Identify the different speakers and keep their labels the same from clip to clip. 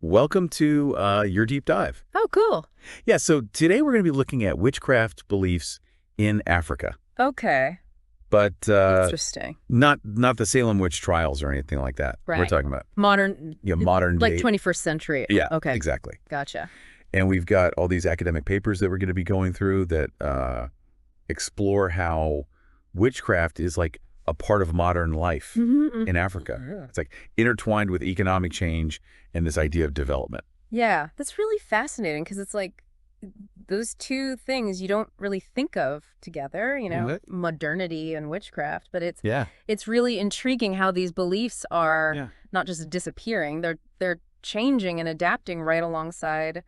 Speaker 1: Welcome to your deep dive.
Speaker 2: Oh, cool.
Speaker 1: Yeah, so today we're going to be looking at witchcraft beliefs in Africa,
Speaker 2: Okay.
Speaker 1: but
Speaker 2: Interesting.
Speaker 1: not the Salem witch trials or anything like that. We're
Speaker 2: Right.
Speaker 1: talking about
Speaker 2: Modern,
Speaker 1: modern
Speaker 2: like
Speaker 1: day.
Speaker 2: 21st century.
Speaker 1: Yeah,
Speaker 2: Okay.
Speaker 1: exactly.
Speaker 2: Gotcha.
Speaker 1: And we've got all these academic papers that we're going to be going through that explore how witchcraft is like a part of modern life in Africa.
Speaker 2: Yeah.
Speaker 1: It's like intertwined with economic change and this idea of development.
Speaker 2: Yeah, that's really fascinating because it's like those two things you don't really think of together, modernity and witchcraft, but it's really intriguing how these beliefs are not just disappearing, they're changing and adapting right alongside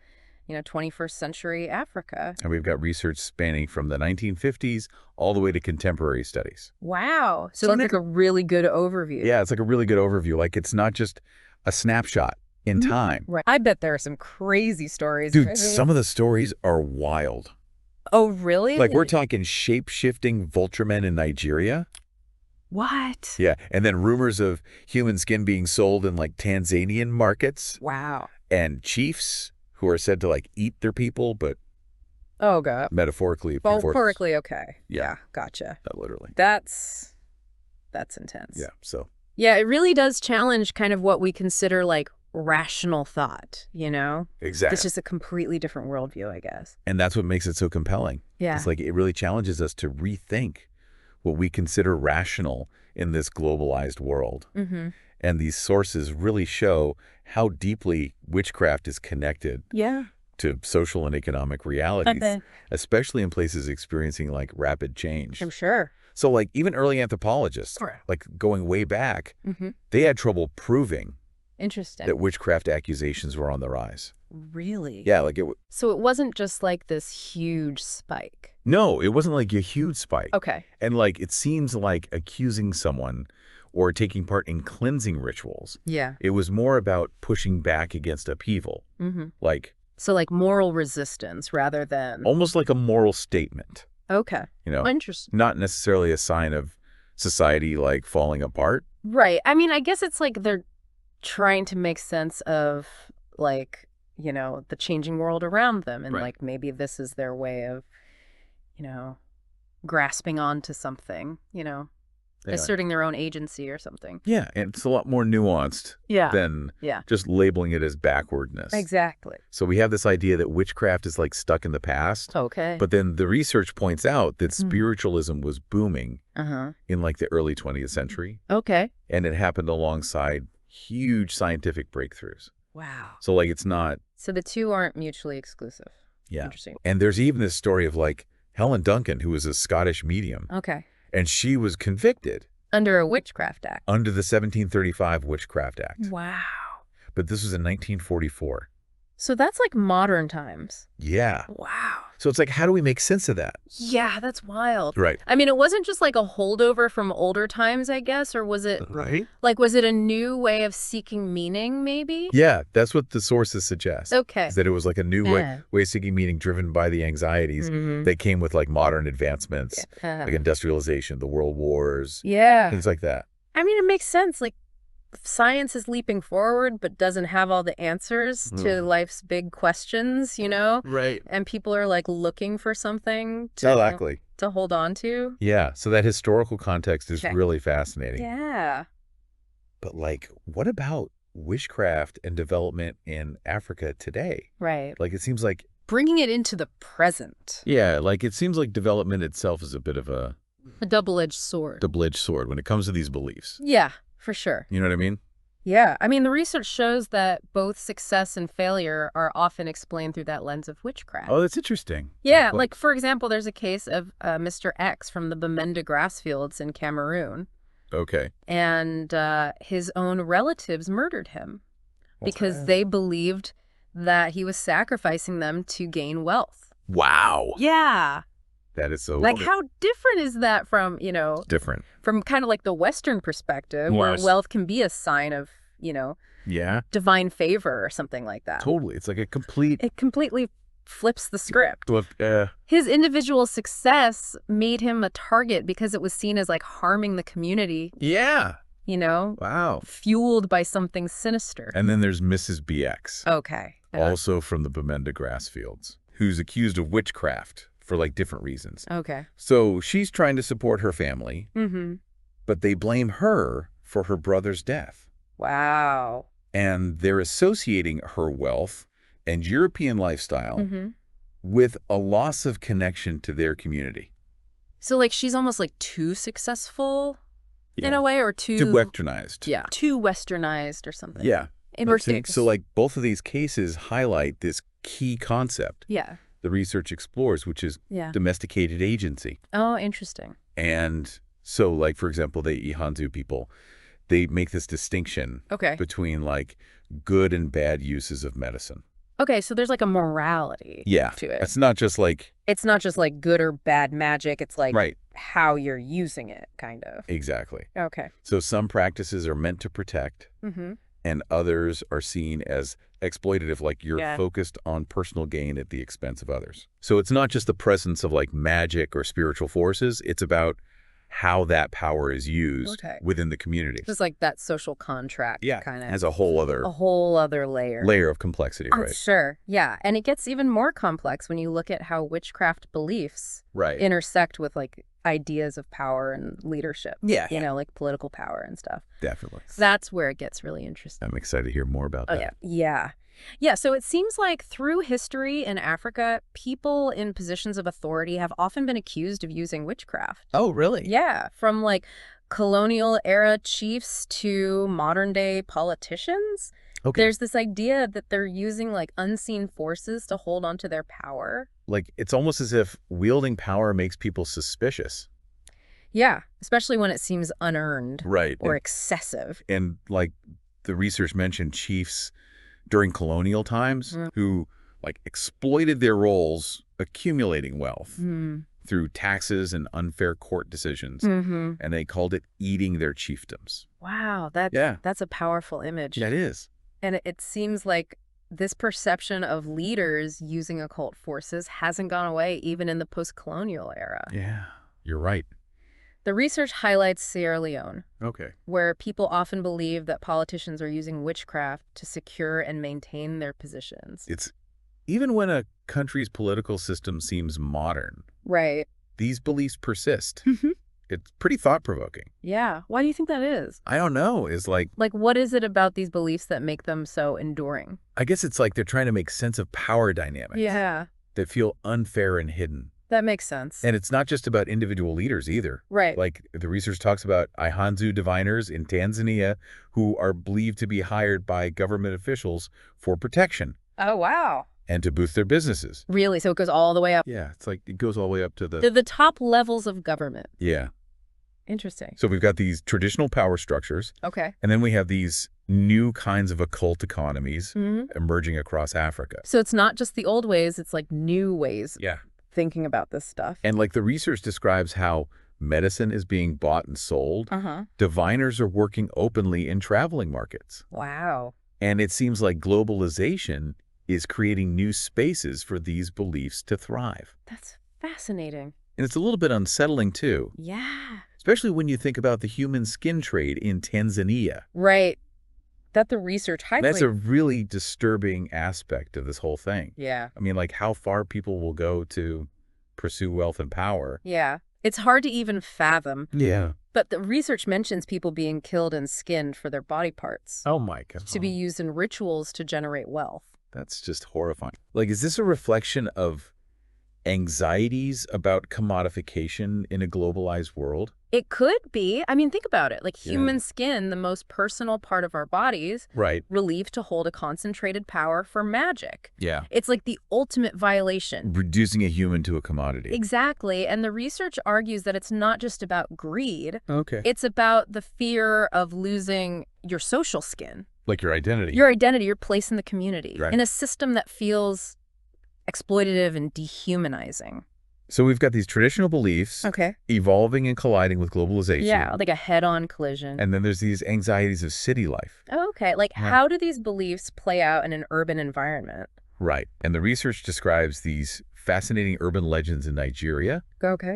Speaker 2: 21st century Africa.
Speaker 1: And we've got research spanning from the 1950s all the way to contemporary studies.
Speaker 2: Wow. So it's like a really good overview.
Speaker 1: Yeah, it's like a really good overview. Like it's not just a snapshot in time.
Speaker 2: Right. I bet there are some crazy stories.
Speaker 1: Dude, some of the stories are wild.
Speaker 2: Oh, really?
Speaker 1: Like we're talking shape-shifting Vulturemen in Nigeria.
Speaker 2: What?
Speaker 1: Yeah, and then rumors of human skin being sold in like Tanzanian markets.
Speaker 2: Wow.
Speaker 1: And chiefs who are said to like eat their people, but
Speaker 2: oh god,
Speaker 1: metaphorically.
Speaker 2: Metaphorically, okay.
Speaker 1: Yeah,
Speaker 2: gotcha.
Speaker 1: Not literally.
Speaker 2: That's intense.
Speaker 1: Yeah. So.
Speaker 2: Yeah, it really does challenge kind of what we consider like rational thought.
Speaker 1: Exactly.
Speaker 2: It's just a completely different worldview, I guess.
Speaker 1: And that's what makes it so compelling.
Speaker 2: Yeah.
Speaker 1: It's like it really challenges us to rethink what we consider rational in this globalized world.
Speaker 2: Mm-hmm.
Speaker 1: And these sources really show how deeply witchcraft is connected to social and economic realities, especially in places experiencing like rapid change.
Speaker 2: I'm sure.
Speaker 1: So like even early anthropologists, like going way back, they had trouble proving that witchcraft accusations were on the rise.
Speaker 2: Really?
Speaker 1: Yeah, like
Speaker 2: so it wasn't just like this huge spike.
Speaker 1: No, it wasn't like a huge spike.
Speaker 2: Okay.
Speaker 1: And like it seems like accusing someone or taking part in cleansing rituals.
Speaker 2: Yeah.
Speaker 1: It was more about pushing back against upheaval.
Speaker 2: So like moral resistance rather than...
Speaker 1: almost like a moral statement.
Speaker 2: Okay. Interesting.
Speaker 1: Not necessarily a sign of society like falling apart.
Speaker 2: Right. I mean, I guess it's like they're trying to make sense of like, the changing world around them. And like maybe this is their way of, grasping onto something, asserting their own agency or something.
Speaker 1: Yeah, and it's a lot more nuanced than just labeling it as backwardness.
Speaker 2: Exactly.
Speaker 1: So we have this idea that witchcraft is like stuck in the past.
Speaker 2: Okay.
Speaker 1: But then the research points out that spiritualism was booming in like the early 20th century.
Speaker 2: Okay.
Speaker 1: And it happened alongside huge scientific breakthroughs.
Speaker 2: Wow.
Speaker 1: So like it's not...
Speaker 2: So the two aren't mutually exclusive.
Speaker 1: Yeah.
Speaker 2: Interesting.
Speaker 1: And there's even this story of like Helen Duncan, who was a Scottish medium.
Speaker 2: Okay.
Speaker 1: And she was convicted.
Speaker 2: Under a Witchcraft Act.
Speaker 1: Under the 1735 Witchcraft Act.
Speaker 2: Wow.
Speaker 1: But this was in 1944.
Speaker 2: So that's like modern times.
Speaker 1: Yeah.
Speaker 2: Wow.
Speaker 1: So it's like, how do we make sense of that?
Speaker 2: Yeah, that's wild.
Speaker 1: Right.
Speaker 2: I mean, it wasn't just like a holdover from older times, I guess, or was it...
Speaker 1: Right.
Speaker 2: Like, was it a new way of seeking meaning, maybe?
Speaker 1: Yeah, that's what the sources suggest.
Speaker 2: Okay.
Speaker 1: Is that it was like a new way of seeking meaning driven by the anxieties that came with like modern advancements, like industrialization, the world wars, things like that.
Speaker 2: I mean, it makes sense. Like, science is leaping forward, but doesn't have all the answers to life's big questions,
Speaker 1: Right.
Speaker 2: And people are like looking for something to hold on to.
Speaker 1: Yeah. So that historical context is really fascinating.
Speaker 2: Yeah.
Speaker 1: But like, what about witchcraft and development in Africa today?
Speaker 2: Right.
Speaker 1: Like, it seems like...
Speaker 2: bringing it into the present.
Speaker 1: Yeah. Like, it seems like development itself is a bit of a
Speaker 2: double-edged sword.
Speaker 1: Double-edged sword when it comes to these beliefs.
Speaker 2: Yeah. For sure.
Speaker 1: You know what I mean?
Speaker 2: Yeah. I mean, the research shows that both success and failure are often explained through that lens of witchcraft.
Speaker 1: Oh, that's interesting.
Speaker 2: Yeah. Like, for example, there's a case of Mr. X from the Bamenda grass fields in Cameroon.
Speaker 1: Okay.
Speaker 2: And his own relatives murdered him because they believed that he was sacrificing them to gain wealth.
Speaker 1: Wow.
Speaker 2: Yeah.
Speaker 1: That is so...
Speaker 2: like, how different is that from,
Speaker 1: different.
Speaker 2: From kind of like the Western perspective where wealth can be a sign of, divine favor or something like that.
Speaker 1: Totally. It's like a complete...
Speaker 2: It completely flips the script.
Speaker 1: Look,
Speaker 2: his individual success made him a target because it was seen as like harming the community.
Speaker 1: Yeah. Wow.
Speaker 2: Fueled by something sinister.
Speaker 1: And then there's Mrs. BX.
Speaker 2: Okay.
Speaker 1: Also from the Bemenda grass fields, who's accused of witchcraft for different reasons.
Speaker 2: Okay.
Speaker 1: So she's trying to support her family, but they blame her for her brother's death.
Speaker 2: Wow.
Speaker 1: And they're associating her wealth and European lifestyle with a loss of connection to their community.
Speaker 2: So she's almost too successful in a way, or too
Speaker 1: westernized.
Speaker 2: Yeah. Too westernized or something.
Speaker 1: Yeah.
Speaker 2: Interesting.
Speaker 1: So both of these cases highlight this key concept.
Speaker 2: Yeah.
Speaker 1: The research explores, which is domesticated agency.
Speaker 2: Oh, interesting.
Speaker 1: And so, for example, the Ihanzu people, they make this distinction between, good and bad uses of medicine.
Speaker 2: Okay, so there's, a morality to it.
Speaker 1: It's not just,
Speaker 2: It's not just, good or bad magic. It's,
Speaker 1: right.
Speaker 2: how you're using it, kind of.
Speaker 1: Exactly.
Speaker 2: Okay.
Speaker 1: So some practices are meant to protect, and others are seen as exploitative, you're focused on personal gain at the expense of others. So it's not just the presence of magic or spiritual forces, it's about how that power is used within the community.
Speaker 2: Just that social contract kind of.
Speaker 1: Has a whole other
Speaker 2: layer.
Speaker 1: Layer of complexity, right?
Speaker 2: Sure, yeah. And it gets even more complex when you look at how witchcraft beliefs intersect with ideas of power and leadership.
Speaker 1: Yeah.
Speaker 2: Political power and stuff.
Speaker 1: Definitely.
Speaker 2: So that's where it gets really interesting.
Speaker 1: I'm excited to hear more about that.
Speaker 2: Yeah. Yeah, so it seems through history in Africa, people in positions of authority have often been accused of using witchcraft.
Speaker 1: Oh, really?
Speaker 2: Yeah, from colonial era chiefs to modern day politicians. Okay. There's this idea that they're using unseen forces to hold onto their power.
Speaker 1: It's almost as if wielding power makes people suspicious.
Speaker 2: Yeah, especially when it seems unearned.
Speaker 1: Right.
Speaker 2: Or excessive.
Speaker 1: And the research mentioned chiefs during colonial times who exploited their roles accumulating wealth through taxes and unfair court decisions. And they called it eating their chiefdoms.
Speaker 2: Wow, that's a powerful image.
Speaker 1: Yeah, it is.
Speaker 2: And it seems this perception of leaders using occult forces hasn't gone away even in the post-colonial era.
Speaker 1: Yeah, you're right.
Speaker 2: The research highlights Sierra Leone, where people often believe that politicians are using witchcraft to secure and maintain their positions.
Speaker 1: It's even when a country's political system seems modern.
Speaker 2: Right.
Speaker 1: These beliefs persist. It's pretty thought-provoking.
Speaker 2: Yeah. Why do you think that is?
Speaker 1: I don't know. It's
Speaker 2: what is it about these beliefs that make them so enduring?
Speaker 1: I guess it's they're trying to make sense of power dynamics.
Speaker 2: Yeah.
Speaker 1: That feel unfair and hidden.
Speaker 2: That makes sense.
Speaker 1: And it's not just about individual leaders either.
Speaker 2: Right.
Speaker 1: The research talks about Ihanzu diviners in Tanzania who are believed to be hired by government officials for protection.
Speaker 2: Oh, wow.
Speaker 1: And to boost their businesses.
Speaker 2: Really? So it goes all the way up?
Speaker 1: Yeah. It's it goes all the way up to the
Speaker 2: top levels of government.
Speaker 1: Yeah.
Speaker 2: Interesting.
Speaker 1: So we've got these traditional power structures.
Speaker 2: Okay.
Speaker 1: And then we have these new kinds of occult economies emerging across Africa.
Speaker 2: So it's not just the old ways, it's new ways.
Speaker 1: Yeah.
Speaker 2: Thinking about this stuff.
Speaker 1: And the research describes how medicine is being bought and sold. Diviners are working openly in traveling markets.
Speaker 2: Wow.
Speaker 1: And it seems like globalization is creating new spaces for these beliefs to thrive.
Speaker 2: That's fascinating.
Speaker 1: And it's a little bit unsettling, too.
Speaker 2: Yeah.
Speaker 1: Especially when you think about the human skin trade in Tanzania.
Speaker 2: Right. That the research highlights.
Speaker 1: That's a really disturbing aspect of this whole thing.
Speaker 2: Yeah.
Speaker 1: I mean, how far people will go to pursue wealth and power.
Speaker 2: Yeah. It's hard to even fathom.
Speaker 1: Yeah.
Speaker 2: But the research mentions people being killed and skinned for their body parts.
Speaker 1: Oh, my God.
Speaker 2: To be used in rituals to generate wealth.
Speaker 1: That's just horrifying. Is this a reflection of anxieties about commodification in a globalized world?
Speaker 2: It could be. I mean, think about it. Human skin, the most personal part of our bodies, believed to hold a concentrated power for magic.
Speaker 1: Yeah.
Speaker 2: It's the ultimate violation.
Speaker 1: Reducing a human to a commodity.
Speaker 2: Exactly. And the research argues that it's not just about greed.
Speaker 1: Okay.
Speaker 2: It's about the fear of losing your social skin.
Speaker 1: Your identity.
Speaker 2: Your identity, your place in the community.
Speaker 1: Right.
Speaker 2: In a system that feels exploitative and dehumanizing.
Speaker 1: So we've got these traditional beliefs evolving and colliding with globalization.
Speaker 2: Yeah, a head-on collision.
Speaker 1: And then there's these anxieties of city life.
Speaker 2: Oh, okay. How do these beliefs play out in an urban environment?
Speaker 1: Right. And the research describes these fascinating urban legends in Nigeria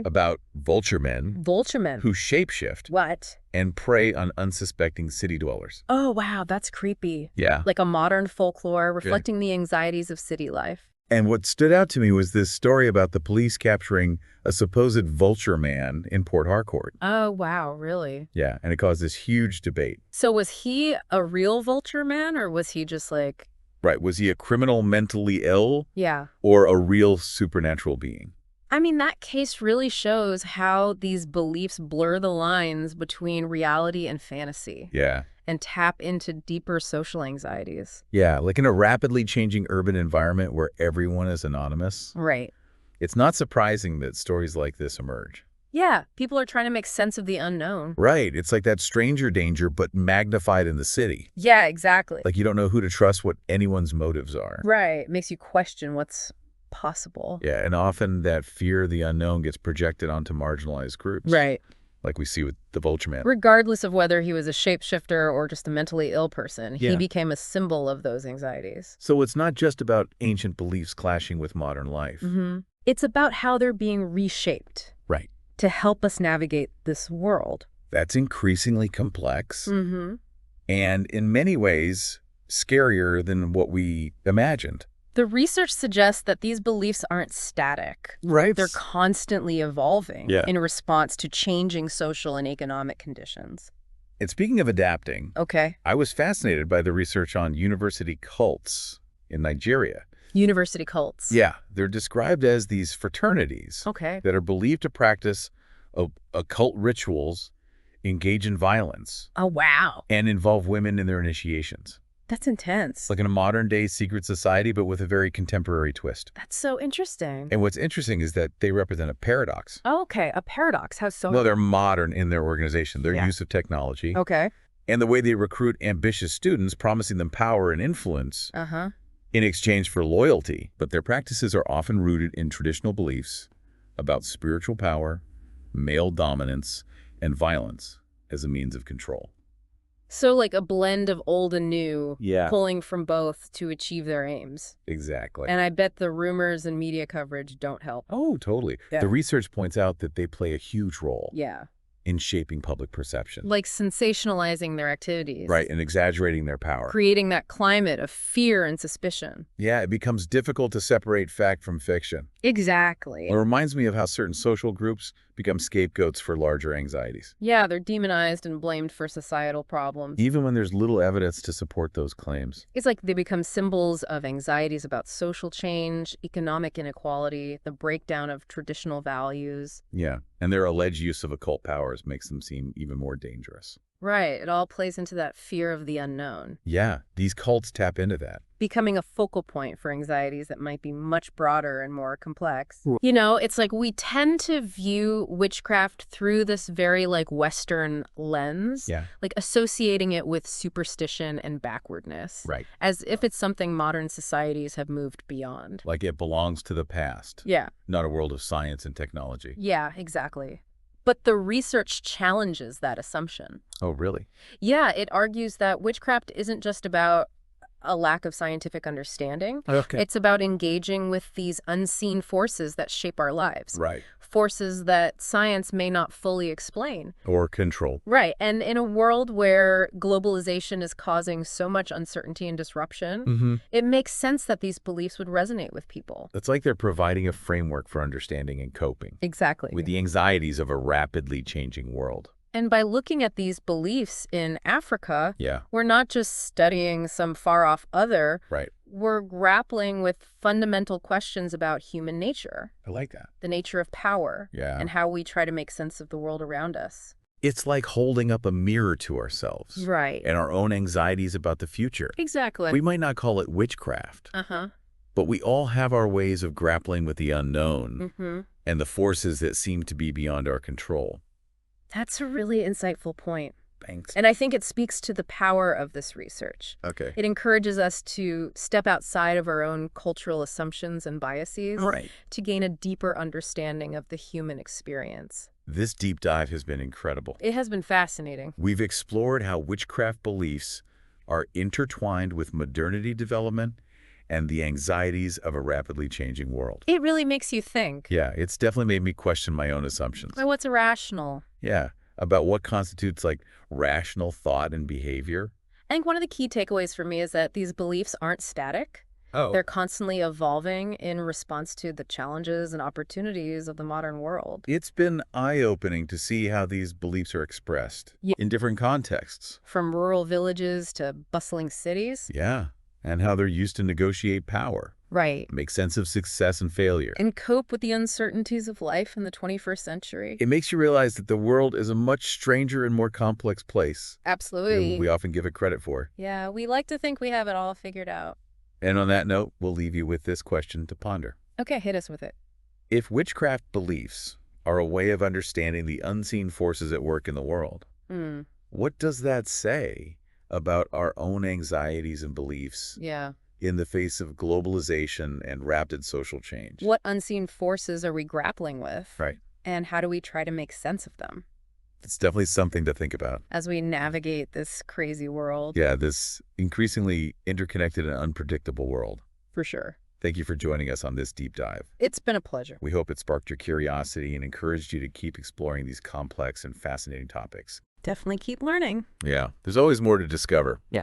Speaker 1: about vulture men who shapeshift and prey on unsuspecting city dwellers.
Speaker 2: Oh, wow, that's creepy.
Speaker 1: Yeah.
Speaker 2: Like a modern folklore reflecting the anxieties of city life.
Speaker 1: And what stood out to me was this story about the police capturing a supposed vulture man in Port Harcourt.
Speaker 2: Oh, wow, really?
Speaker 1: Yeah, and it caused this huge debate.
Speaker 2: So was he a real vulture man, or was he just like...
Speaker 1: Right, was he a criminal mentally ill?
Speaker 2: Yeah.
Speaker 1: Or a real supernatural being?
Speaker 2: I mean, that case really shows how these beliefs blur the lines between reality and fantasy.
Speaker 1: Yeah.
Speaker 2: And tap into deeper social anxieties.
Speaker 1: Yeah, like in a rapidly changing urban environment where everyone is anonymous.
Speaker 2: Right.
Speaker 1: It's not surprising that stories like this emerge.
Speaker 2: Yeah, people are trying to make sense of the unknown.
Speaker 1: Right, it's like that stranger danger, but magnified in the city.
Speaker 2: Yeah, exactly.
Speaker 1: Like you don't know who to trust, what anyone's motives are.
Speaker 2: Right, makes you question what's possible.
Speaker 1: Yeah, and often that fear of the unknown gets projected onto marginalized groups.
Speaker 2: Right.
Speaker 1: Like we see with the vulture man.
Speaker 2: Regardless of whether he was a shapeshifter or just a mentally ill person, he became a symbol of those anxieties.
Speaker 1: So it's not just about ancient beliefs clashing with modern life.
Speaker 2: It's about how they're being reshaped.
Speaker 1: Right.
Speaker 2: To help us navigate this world.
Speaker 1: That's increasingly complex. And in many ways, scarier than what we imagined.
Speaker 2: The research suggests that these beliefs aren't static.
Speaker 1: Right.
Speaker 2: They're constantly evolving in response to changing social and economic conditions.
Speaker 1: And speaking of adapting, I was fascinated by the research on university cults in Nigeria.
Speaker 2: University cults.
Speaker 1: Yeah, they're described as these fraternities that are believed to practice occult rituals, engage in violence.
Speaker 2: Oh, wow.
Speaker 1: And involve women in their initiations.
Speaker 2: That's intense.
Speaker 1: Like in a modern-day secret society, but with a very contemporary twist.
Speaker 2: That's so interesting.
Speaker 1: And what's interesting is that they represent a paradox.
Speaker 2: Oh, okay, a paradox. How so?
Speaker 1: No, they're modern in their organization, their use of technology. And the way they recruit ambitious students, promising them power and influence. In exchange for loyalty, but their practices are often rooted in traditional beliefs about spiritual power, male dominance, and violence as a means of control.
Speaker 2: So like a blend of old and new, pulling from both to achieve their aims.
Speaker 1: Exactly.
Speaker 2: And I bet the rumors and media coverage don't help.
Speaker 1: Oh, totally. The research points out that they play a huge role. In shaping public perception.
Speaker 2: Like sensationalizing their activities.
Speaker 1: Right, and exaggerating their power.
Speaker 2: Creating that climate of fear and suspicion.
Speaker 1: Yeah, it becomes difficult to separate fact from fiction.
Speaker 2: Exactly.
Speaker 1: It reminds me of how certain social groups become scapegoats for larger anxieties.
Speaker 2: Yeah, they're demonized and blamed for societal problems.
Speaker 1: Even when there's little evidence to support those claims.
Speaker 2: It's like they become symbols of anxieties about social change, economic inequality, the breakdown of traditional values.
Speaker 1: Yeah, and their alleged use of occult powers makes them seem even more dangerous.
Speaker 2: Right, it all plays into that fear of the unknown.
Speaker 1: Yeah, these cults tap into that.
Speaker 2: Becoming a focal point for anxieties that might be much broader and more complex. You know, it's like we tend to view witchcraft through this very like Western lens. Like associating it with superstition and backwardness.
Speaker 1: Right.
Speaker 2: As if it's something modern societies have moved beyond.
Speaker 1: Like it belongs to the past.
Speaker 2: Yeah.
Speaker 1: Not a world of science and technology.
Speaker 2: Yeah, exactly. But the research challenges that assumption.
Speaker 1: Oh, really?
Speaker 2: Yeah, it argues that witchcraft isn't just about a lack of scientific understanding. It's about engaging with these unseen forces that shape our lives.
Speaker 1: Right.
Speaker 2: Forces that science may not fully explain.
Speaker 1: Or control.
Speaker 2: Right. And in a world where globalization is causing so much uncertainty and disruption, it makes sense that these beliefs would resonate with people.
Speaker 1: It's like they're providing a framework for understanding and coping.
Speaker 2: Exactly.
Speaker 1: With the anxieties of a rapidly changing world.
Speaker 2: And by looking at these beliefs in Africa, we're not just studying some far-off other.
Speaker 1: Right.
Speaker 2: We're grappling with fundamental questions about human nature.
Speaker 1: I like that.
Speaker 2: The nature of power. And how we try to make sense of the world around us.
Speaker 1: It's like holding up a mirror to ourselves.
Speaker 2: Right.
Speaker 1: And our own anxieties about the future.
Speaker 2: Exactly.
Speaker 1: We might not call it witchcraft. But we all have our ways of grappling with the unknown and the forces that seem to be beyond our control.
Speaker 2: That's a really insightful point.
Speaker 1: Thanks.
Speaker 2: And I think it speaks to the power of this research. It encourages us to step outside of our own cultural assumptions and biases to gain a deeper understanding of the human experience.
Speaker 1: This deep dive has been incredible.
Speaker 2: It has been fascinating.
Speaker 1: We've explored how witchcraft beliefs are intertwined with modernity development and the anxieties of a rapidly changing world.
Speaker 2: It really makes you think.
Speaker 1: Yeah, it's definitely made me question my own assumptions.
Speaker 2: Well, what's irrational?
Speaker 1: Yeah, about what constitutes like rational thought and behavior.
Speaker 2: I think one of the key takeaways for me is that these beliefs aren't static.
Speaker 1: Oh.
Speaker 2: They're constantly evolving in response to the challenges and opportunities of the modern world.
Speaker 1: It's been eye-opening to see how these beliefs are expressed in different contexts.
Speaker 2: From rural villages to bustling cities.
Speaker 1: Yeah, and how they're used to negotiate power.
Speaker 2: Right.
Speaker 1: Make sense of success and failure.
Speaker 2: And cope with the uncertainties of life in the 21st century.
Speaker 1: It makes you realize that the world is a much stranger and more complex place.
Speaker 2: Absolutely.
Speaker 1: Than we often give it credit for.
Speaker 2: Yeah, we like to think we have it all figured out.
Speaker 1: And on that note, we'll leave you with this question to ponder.
Speaker 2: Okay, hit us with it.
Speaker 1: If witchcraft beliefs are a way of understanding the unseen forces at work in the world, what does that say about our own anxieties and beliefs in the face of globalization and rapid social change?
Speaker 2: What unseen forces are we grappling with?
Speaker 1: Right.
Speaker 2: And how do we try to make sense of them?
Speaker 1: It's definitely something to think about.
Speaker 2: As we navigate this crazy world.
Speaker 1: Yeah, this increasingly interconnected and unpredictable world.
Speaker 2: For sure.
Speaker 1: Thank you for joining us on this deep dive.
Speaker 2: It's been a pleasure.
Speaker 1: We hope it sparked your curiosity and encouraged you to keep exploring these complex and fascinating topics.
Speaker 2: Definitely keep learning.
Speaker 1: Yeah, there's always more to discover.
Speaker 2: Yeah.